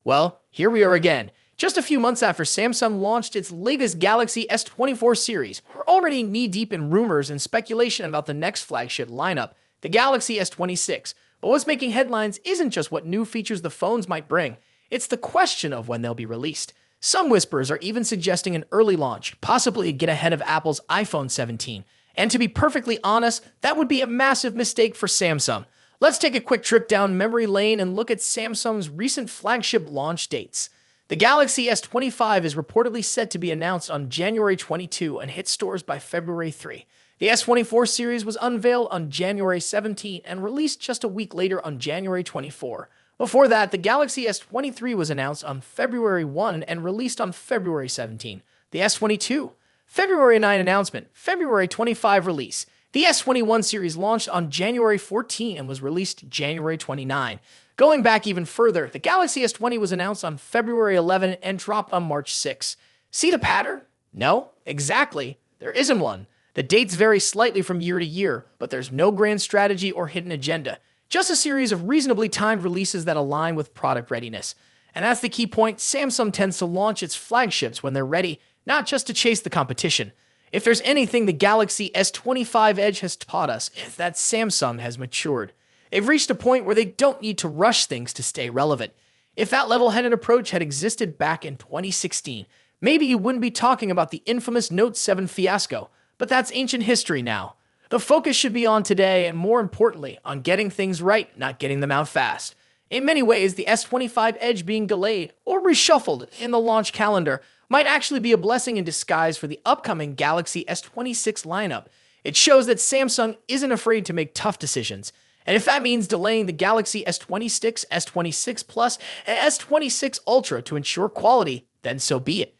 Well, here we are again. Just a few months after Samsung launched its latest Galaxy S24 series, we're already knee-deep in rumors and speculation about the next flagship lineup, the Galaxy S26. But what's making headlines isn't just what new features the phones might bring, it's the question of when they'll be released. Some whispers are even suggesting an early launch, possibly get ahead of Apple's iPhone 17. And to be perfectly honest, that would be a massive mistake for Samsung. Let's take a quick trip down memory lane and look at Samsung's recent flagship launch dates. The Galaxy S25 is reportedly set to be announced on January 22 and hit stores by February 3. The S24 series was unveiled on January 17 and released just a week later on January 24. Before that, the Galaxy S23 was announced on February 1 and released on February 17. The S22, February 9 announcement, February 25 release. The S21 series launched on January 14 and was released January 29. Going back even further, the Galaxy S20 was announced on February 11 and dropped on March 6. See the pattern? No, exactly. There isn't one. The dates vary slightly from year to year, but there's no grand strategy or hidden agenda. Just a series of reasonably timed releases that align with product readiness. And that's the key point. Samsung tends to launch its flagships when they're ready, not just to chase the competition. If there's anything the Galaxy S25 Edge has taught us, it's that Samsung has matured. They've reached a point where they don't need to rush things to stay relevant. If that level-headed approach had existed back in 2016, maybe you wouldn't be talking about the infamous Note 7 fiasco, but that's ancient history now. The focus should be on today and, more importantly, on getting things right, not getting them out fast. In many ways, the S25 Edge being delayed or reshuffled in the launch calendar might actually be a blessing in disguise for the upcoming Galaxy S26 lineup. It shows that Samsung isn't afraid to make tough decisions. And if that means delaying the Galaxy S26, S26 Plus, and S26 Ultra to ensure quality, then so be it.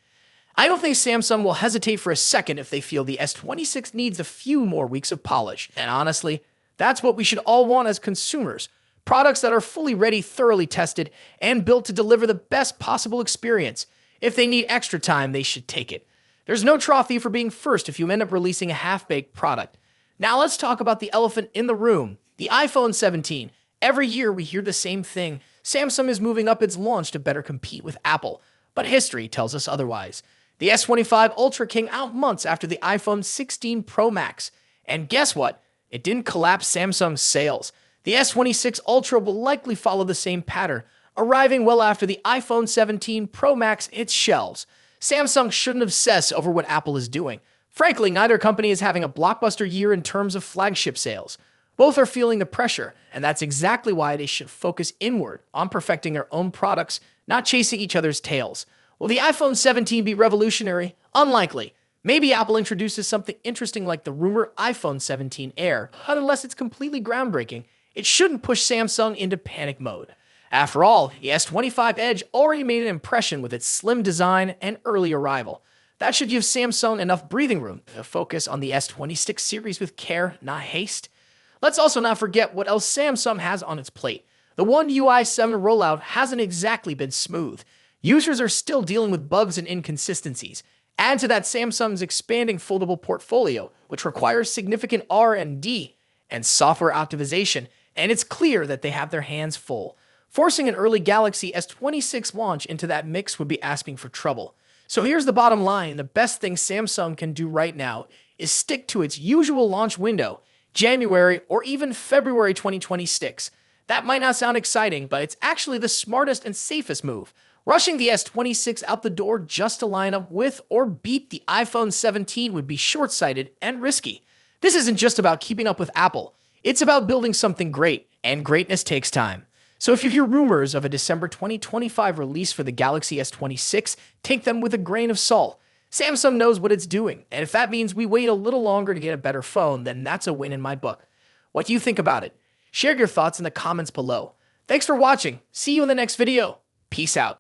I don't think Samsung will hesitate for a second if they feel the S26 needs a few more weeks of polish. And honestly, that's what we should all want as consumers. Products that are fully ready, thoroughly tested, and built to deliver the best possible experience. If they need extra time, they should take it. There's no trophy for being first if you end up releasing a half-baked product. Now let's talk about the elephant in the room, the iPhone 17. Every year we hear the same thing. Samsung is moving up its launch to better compete with Apple. But history tells us otherwise. The S25 Ultra came out months after the iPhone 16 Pro Max. And guess what? It didn't collapse Samsung's sales. The S26 Ultra will likely follow the same pattern, arriving well after the iPhone 17 Pro Max hits shelves. Samsung shouldn't obsess over what Apple is doing. Frankly, neither company is having a blockbuster year in terms of flagship sales. Both are feeling the pressure, and that's exactly why they should focus inward on perfecting their own products, not chasing each other's tails. Will the iPhone 17 be revolutionary? Unlikely. Maybe Apple introduces something interesting like the rumored iPhone 17 Air, but unless it's completely groundbreaking, it shouldn't push Samsung into panic mode. After all, the S25 Edge already made an impression with its slim design and early arrival. That should give Samsung enough breathing room to focus on the S26 series with care, not haste. Let's also not forget what else Samsung has on its plate. The One UI 7 rollout hasn't exactly been smooth. Users are still dealing with bugs and inconsistencies. Add to that Samsung's expanding foldable portfolio, which requires significant R&D and software optimization, and it's clear that they have their hands full. Forcing an early Galaxy S26 launch into that mix would be asking for trouble. So here's the bottom line. The best thing Samsung can do right now is stick to its usual launch window, January or even February 2026. That might not sound exciting, but it's actually the smartest and safest move. Rushing the S26 out the door just to line up with or beat the iPhone 17 would be short-sighted and risky. This isn't just about keeping up with Apple. It's about building something great, and greatness takes time. So if you hear rumors of a December 2025 release for the Galaxy S26, take them with a grain of salt. Samsung knows what it's doing, and if that means we wait a little longer to get a better phone, then that's a win in my book. What do you think about it? Share your thoughts in the comments below. Thanks for watching. See you in the next video. Peace out.